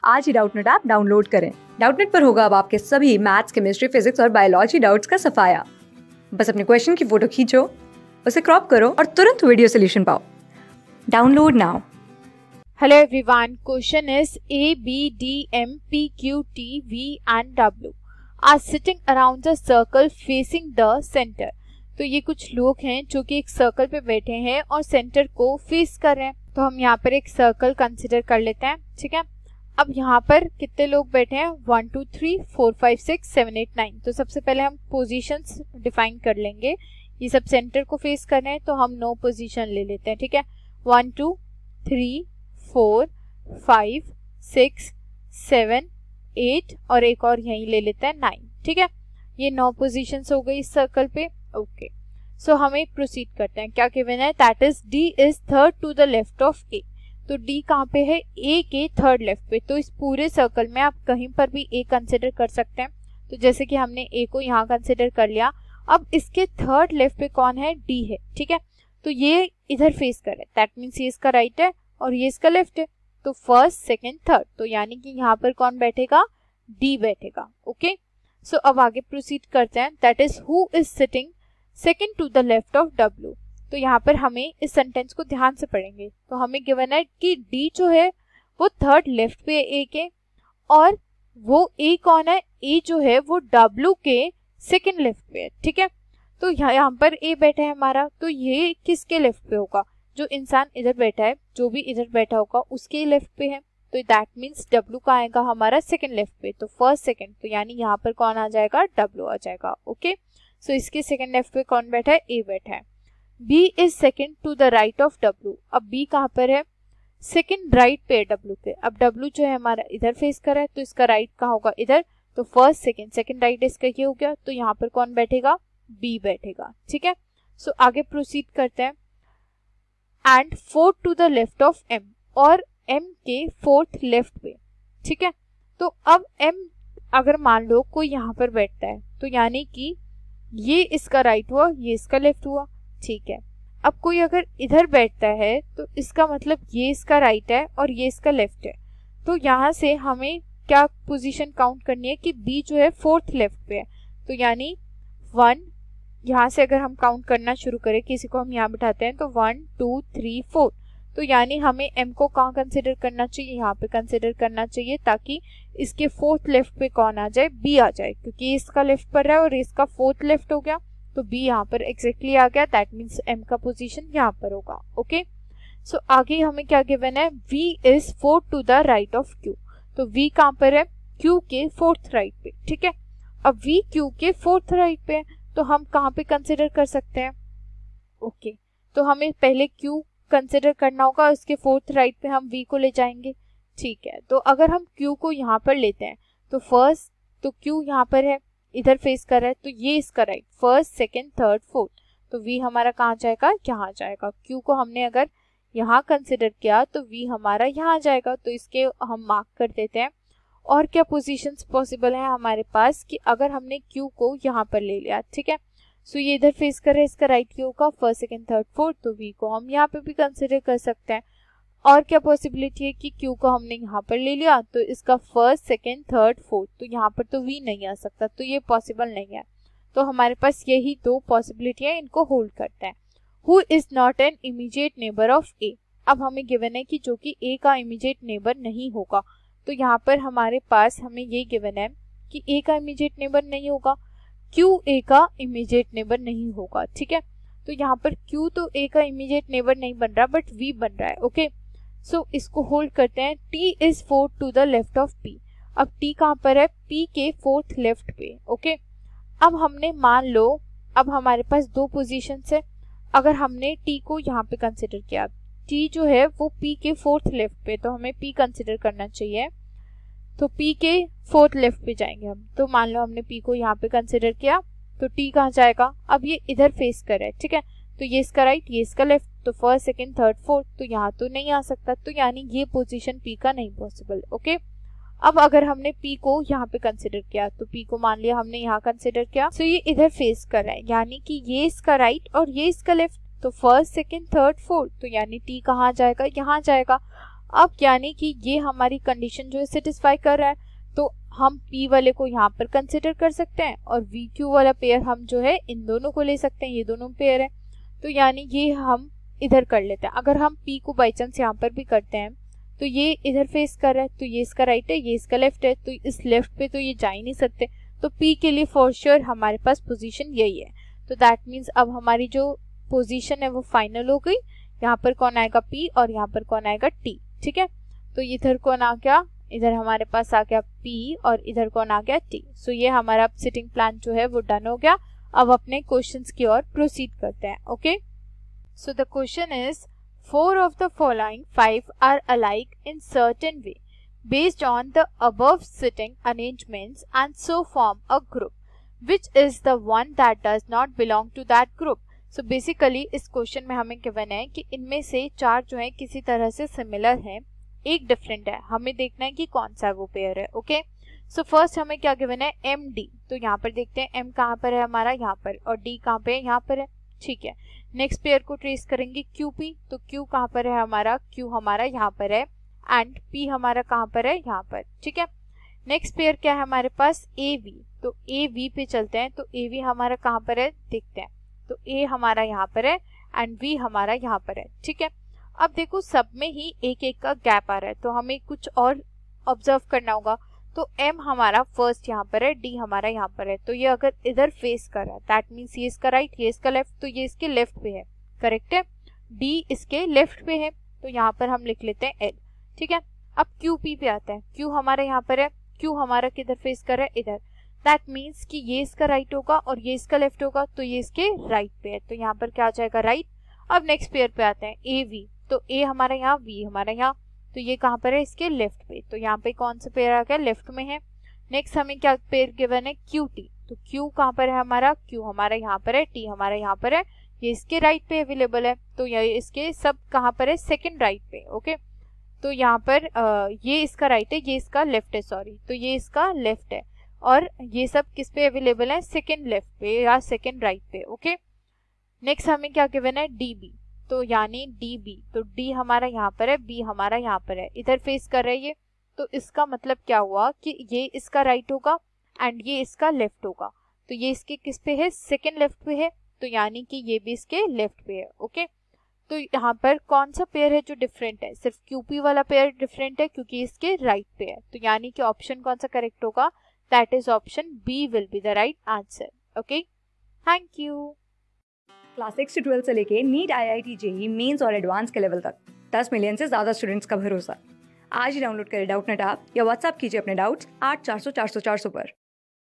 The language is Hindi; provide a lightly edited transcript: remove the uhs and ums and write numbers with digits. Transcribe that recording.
आज ही डाउटनेट ऐप डाउनलोड करें। डाउटनेट पर होगा अब आपके सभी मैथ्स, केमिस्ट्री, फिजिक्स और बायोलॉजी डाउट्स का सफाया। बस अपने क्वेश्चन की फोटो खींचो, उसे क्रॉप करो और तुरंत वीडियो सोल्यूशन पाओ। Download now. Hello everyone, question is A, B, D, M, P, Q, T, V and W are sitting around the circle facing the center। तो ये कुछ लोग हैं जो कि एक सर्कल पे बैठे हैं और सेंटर को फेस कर रहे हैं। तो हम यहाँ पर एक सर्कल कंसिडर कर लेते हैं, ठीक है। अब यहाँ पर कितने लोग बैठे हैं? 1 2 3 4 5 6 7 8 9। तो सबसे पहले हम पोजीशंस डिफाइन कर लेंगे। ये सब सेंटर को फेस कर रहे हैं तो हम 9 पोजीशन ले लेते हैं, ठीक है। 1 2 3 4 5 6 7 8 और एक और यहीं ले लेते हैं 9, ठीक है। ये 9 पोजीशंस हो गई इस सर्कल पे। ओके, सो हमें प्रोसीड करते हैं। क्या गिवन है? That is D is third to the left of A। तो D कहाँ पे है? A के थर्ड लेफ्ट पे। तो इस पूरे सर्कल में आप कहीं पर भी A कंसिडर कर सकते हैं। तो जैसे कि हमने A को यहाँ कंसिडर कर लिया, अब इसके थर्ड लेफ्ट पे कौन है? D है, ठीक है। तो ये इधर फेस कर रहा है, दैट मीन्स ये इसका राइट है और ये इसका लेफ्ट है। तो फर्स्ट, सेकंड, थर्ड, तो यानी कि यहाँ पर कौन बैठेगा? D बैठेगा। ओके, सो अब आगे प्रोसीड करते हैं। That is who is sitting second to the left of W। तो यहाँ पर हमें इस सेंटेंस को ध्यान से पढ़ेंगे। तो हमें गिवन है कि D जो है वो थर्ड लेफ्ट पे A के, और वो A कौन है? A जो है वो W के सेकंड लेफ्ट पे है, ठीक है। तो यहाँ पर A बैठा है हमारा, तो ये किसके लेफ्ट पे होगा? जो इंसान इधर बैठा है, जो भी इधर बैठा होगा उसके लेफ्ट पे है। तो दैट मीन्स W का आएगा हमारा सेकंड लेफ्ट पे। तो फर्स्ट, सेकंड, तो यानी यहाँ पर कौन आ जाएगा? W आ जाएगा। ओके, सो इसके सेकंड लेफ्ट पे कौन बैठा है? A बैठा है। B is second to the right of W। अब B कहाँ पर है? सेकंड राइट पे है W पे। अब W जो है हमारा इधर फेस कर रहा है, तो इसका राइट कहाँ होगा? इधर। तो फर्स्ट, सेकंड, सेकंड राइट इसका ये हो गया। तो यहाँ पर कौन बैठेगा? B बैठेगा, ठीक है। सो आगे प्रोसीड करते हैं। And fourth to the left of M, और M के फोर्थ लेफ्ट पे, ठीक है। तो अब M अगर मान लो कोई यहाँ पर बैठता है, तो यानी कि ये इसका राइट हुआ, ये इसका लेफ्ट हुआ, ठीक है। अब कोई अगर इधर बैठता है तो इसका मतलब ये इसका राइट है और ये इसका लेफ्ट है। तो यहाँ से हमें क्या पोजीशन काउंट करनी है कि B जो है फोर्थ लेफ्ट पे है। तो यानी 1, यहाँ से अगर हम काउंट करना शुरू करें, किसी को हम यहाँ बिठाते हैं, तो 1 2 3 4। तो यानी हमें M को कहाँ कंसिडर करना चाहिए? यहाँ पे कंसिडर करना चाहिए, ताकि इसके फोर्थ लेफ्ट पे कौन आ जाए? B आ जाए, क्योंकि इसका लेफ्ट पर है और इसका फोर्थ लेफ्ट हो गया। तो B यहाँ पर एग्जैक्टली आ गया, दैट मीन्स M का पोजीशन यहाँ पर होगा। ओके, सो आगे हमें क्या गिवन है? V is fourth to the right of Q। तो V कहाँ पर है? Q के फोर्थ राइट पे, ठीक है। अब V Q के फोर्थ राइट पे है, तो हम कहाँ पे कंसिडर कर सकते हैं? ओके, तो हमें पहले Q कंसिडर करना होगा, उसके फोर्थ राइट पे हम V को ले जाएंगे, ठीक है। तो अगर हम Q को यहाँ पर लेते हैं, तो फर्स्ट, तो Q यहाँ पर है, इधर फेस कर रहा है, तो ये इसका right, first, second, third, fourth. तो V हमारा कहाँ जाएगा? यहाँ जाएगा। Q को हमने अगर यहाँ कंसिडर किया तो V हमारा यहाँ जाएगा। तो इसके हम मार्क कर देते हैं। और क्या पोजीशंस पॉसिबल है हमारे पास कि अगर हमने Q को यहाँ पर ले लिया, ठीक है। सो ये इधर फेस कर रहा है, इसका राइट क्यू का फर्स्ट, सेकंड, थर्ड, फोर्थ। तो V को हम यहाँ पे भी कंसिडर कर सकते हैं। और क्या पॉसिबिलिटी है कि Q को हमने यहाँ पर ले लिया, तो इसका फर्स्ट, सेकंड, थर्ड, फोर्थ। तो यहाँ पर तो V नहीं आ सकता, तो ये पॉसिबल नहीं है। तो हमारे पास यही 2 पॉसिबिलिटी है, इनको होल्ड करते हैं। Who is not an immediate neighbour of A। अब हमें गिवन है कि जो कि A का इमीडिएट नेबर नहीं होगा। तो यहाँ पर हमारे पास हमें ये गिवन है कि A का इमीडिएट नेबर नहीं होगा, Q A का इमीडिएट नेबर नहीं होगा, ठीक है। तो यहाँ पर Q तो A का इमीडिएट नेबर नहीं बन रहा, बट V बन रहा है। ओके, सो इसको होल्ड करते हैं। T is fourth to the left of P। अब T कहाँ पर है? P के फोर्थ लेफ्ट पे। ओके, अब हमने मान लो, अब हमारे पास 2 पोजीशंस है। अगर हमने T को यहाँ पे कंसिडर किया, T जो है वो P के फोर्थ लेफ्ट पे, तो हमें P कंसिडर करना चाहिए। तो P के फोर्थ लेफ्ट पे जाएंगे हम। तो मान लो हमने P को यहाँ पे कंसिडर किया, तो T कहाँ जाएगा? अब ये इधर फेस कर रहा है, ठीक है। तो ये इसका राइट, ये इसका लेफ्ट। तो फर्स्ट, सेकंड, थर्ड, फोर्थ। तो यहाँ तो नहीं आ सकता, तो यानी ये पोजीशन P का नहीं पॉसिबल। ओके, अब अगर हमने P को यहाँ पे कंसिडर किया, तो P को मान लिया हमने यहाँ कंसिडर किया, तो ये इधर फेस कर रहा है, यानी कि ये इसका राइट और ये इसका लेफ्ट। तो फर्स्ट, सेकंड, थर्ड, फोर्थ। तो यानी T कहाँ जाएगा? यहाँ जाएगा। अब यानी कि ये हमारी कंडीशन जो है सेटिस्फाई कर रहा है, तो हम P वाले को यहाँ पर कंसिडर कर सकते हैं और VQ वाला पेयर हम जो है इन दोनों को ले सकते हैं, ये दोनों पेयर है। तो यानी ये हम इधर कर लेते हैं। अगर हम P को बाई चांस यहाँ पर भी करते हैं तो ये इधर फेस कर रहा है, तो ये इसका राइट है, ये इसका लेफ्ट है, तो इस लेफ्ट पे तो ये जा ही नहीं सकते, तो P के लिए फॉर श्योर हमारे पास पोजीशन यही है। तो दैट मीन्स अब हमारी जो पोजीशन है वो फाइनल हो गई। यहाँ पर कौन आएगा P और यहाँ पर कौन आएगा T, ठीक है। तो इधर कौन आ गया, इधर हमारे पास आ गया P और इधर कौन आ गया T। सो ये हमारा सिटिंग प्लान जो है वो डन हो गया। अब अपने क्वेश्चंस की ओर प्रोसीड करते हैं। Okay, so the question is 4 of the following 5 are alike in certain way based on the above sitting arrangements and so form a group. Which is the one that does not belong to that group? So basically इस क्वेश्चन में हमें गिवन है कि इनमें से 4 जो है किसी तरह से सिमिलर है, एक डिफरेंट है, हमें देखना है कि कौन सा वो पेयर है। ओके, सो फर्स्ट हमें क्या गिवन है, MD। तो यहाँ पर देखते हैं M कहाँ पर है हमारा, यहाँ पर, और D कहाँ पे है, यहाँ पर है, ठीक है। नेक्स्ट पेयर को ट्रेस करेंगे QP, तो Q कहाँ पर है हमारा, Q हमारा यहाँ पर है, एंड P हमारा कहाँ पर है, यहाँ पर, ठीक है। नेक्स्ट पेयर क्या है हमारे पास, AV। तो AV पे चलते हैं, तो AV हमारा कहाँ पर है देखते हैं, तो A हमारा यहाँ पर है एंड V हमारा यहाँ पर है, ठीक है। अब देखो सब में ही एक एक का गैप आ रहा है, तो हमें कुछ और ऑब्जर्व करना होगा। तो M हमारा फर्स्ट यहाँ पर है, D हमारा यहाँ पर है, तो ये अगर इधर फेस कर रहा है दैट मीन्स ये इसका राइट, ये इसका लेफ्ट, तो ये इसके लेफ्ट पे है, करेक्ट है। D इसके लेफ्ट पे है, तो यहाँ पर हम लिख लेते हैं L, ठीक है। अब QP पे आते हैं, Q हमारा यहाँ पर है, Q हमारा किधर फेस कर रहा है, इधर, दैट मीन्स कि ये इसका राइट होगा और ये इसका लेफ्ट होगा, तो ये इसके राइट पे है, तो यहाँ पर क्या आ जाएगा, राइट। अब नेक्स्ट पेयर पे आते हैं AV, तो A हमारा यहाँ, V हमारा यहाँ, तो ये कहाँ पर है, इसके लेफ्ट पे, तो यहाँ पे कौन सा पेयर आ गया, लेफ्ट में है। नेक्स्ट हमें क्या पेयर गिवन है, QT, तो Q कहाँ पर है हमारा, Q हमारा यहाँ पर है, T हमारा यहाँ पर है, ये इसके राइट पे अवेलेबल है, तो ये इसके सब कहाँ पर है, सेकंड राइट पे। ओके, तो यहाँ पर ये इसका राइट है, ये इसका लेफ्ट है, सॉरी, तो ये इसका लेफ्ट है, और ये सब किस पे अवेलेबल है, सेकंड लेफ्ट पे या सेकंड राइट पे। ओके, नेक्स्ट हमें क्या गिवन है, DB, तो यानी DB, तो D हमारा यहाँ पर है, B हमारा यहाँ पर है, इधर फेस कर रही है, तो इसका मतलब क्या हुआ कि ये इसका राइट होगा एंड ये इसका लेफ्ट होगा, तो ये इसके किस पे है, सेकंड लेफ्ट पे है, तो यानी कि ये भी इसके लेफ्ट पे है। ओके, तो यहाँ पर कौन सा पेयर है जो डिफरेंट है, सिर्फ QP वाला पेयर डिफरेंट है क्योंकि इसके राइट पे है, तो यानी कि ऑप्शन कौन सा करेक्ट होगा, that is option B will be the right answer. Okay, thank you. Class 6 से 12 से लेके नीट, IIT, JEE मेंस और एडवांस के लेवल तक 10 मिलियन से ज़्यादा स्टूडेंट्स का भरोसा। आज ही डाउनलोड करें डाउटनेट ऐप या व्हाट्सएप कीजिए अपने डाउट्स 8400 400 400 पर।